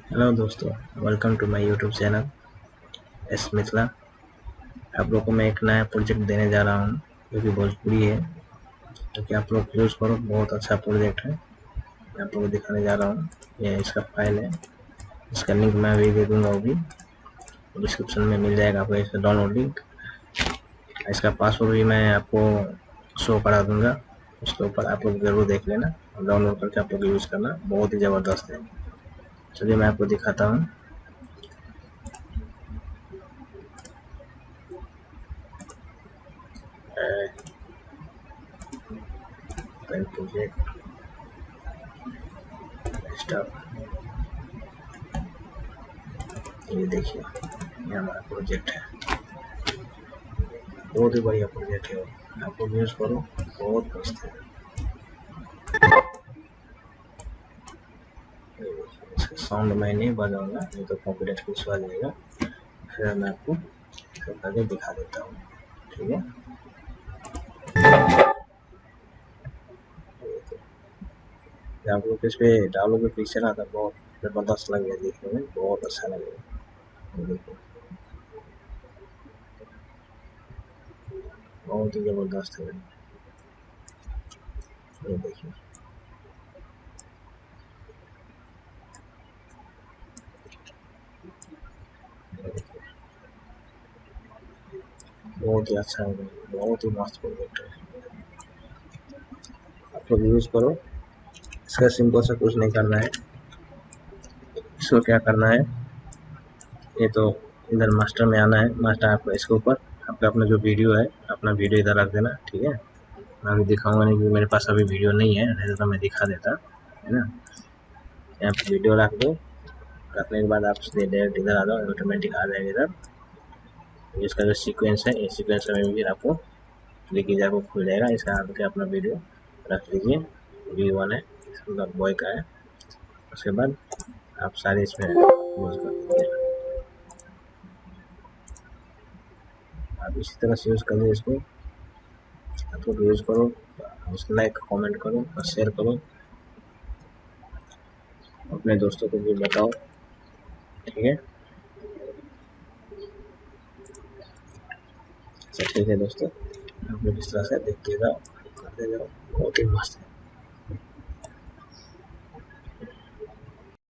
Hello दोस्तों, welcome to my YouTube channel S Mithila. आप लोगों को मैं एक नया प्रोजेक्ट देने जा रहा हूँ जो कि भोजपुरी है, तो कि आप लोग यूज़ करो। बहुत अच्छा प्रोजेक्ट है, मैं आप लोगों को दिखाने जा रहा हूँ। ये इसका फाइल है, इसका लिंक मैं भी दे दूँगा, वो भी डिस्क्रिप्शन में मिल जाएगा आपको इसका डाउनलोड लिंक। इसका पासवर्ड भी मैं आपको शो करा दूँगा, उसके ऊपर आप लोग ज़रूर देख लेना और डाउनलोड करके आप लोग यूज़ करना। बहुत ही ज़बरदस्त है। चलिए मैं आपको दिखाता हूँ। प्रोजेक्ट स्टार्ट, ये देखिए, ये हमारा प्रोजेक्ट है। बहुत ही बढ़िया प्रोजेक्ट है, आप लोग यूज़ करो, बहुत मस्त है। इसका साउंड मैं नहीं बजाऊंगा, नहीं तो कॉपीराइट कुछ आ जाएगा। फिर मैं आपको करके दिखा देता हूँ, ठीक है। आप लोग इस पर डालोगे पिक्चर आता, बहुत ज़बरदस्त लगेगा देखने में, बहुत अच्छा लगेगा। देखो, बहुत ही ज़बरदस्त है, ये देखिए। बहुत ही अच्छा है, बहुत ही मस्त प्रोजेक्ट है, आप लोग यूज़ करो। इसका सिंपल सा कुछ नहीं करना है। इसको क्या करना है, ये तो इधर मास्टर में आना है। मास्टर आपको इसके ऊपर आपका अपना जो वीडियो है, अपना वीडियो इधर रख देना, ठीक है। मैं अभी दिखाऊंगा नहीं, क्योंकि मेरे पास अभी वीडियो नहीं है, नहीं तो मैं दिखा देता, है ना। यहाँ पे वीडियो रख दो, रखने के बाद आप सीधे डायरेक्ट इधर आ जाओ, ऑटोमेटिक आ जाएगा इधर। इसका जो सीक्वेंस है, इस सीक्वेंस में भी आपको क्लिक कीजिए, आपको खुल जाएगा। इसका आगे अपना वीडियो रख लीजिए, V1 है, इसका बॉय का है। उसके बाद आप सारे इसमें यूज़ कर दीजिए। आप इसी तरह से यूज़ करिए इसको, आप लोग यूज़ करो, उसको लाइक कमेंट करो और शेयर करो, अपने दोस्तों को भी बताओ, ठीक है। अच्छा ठीक है दोस्तों, आप लोग इस तरह से देखते जाओ, करते जाओ, बहुत ही मस्त है।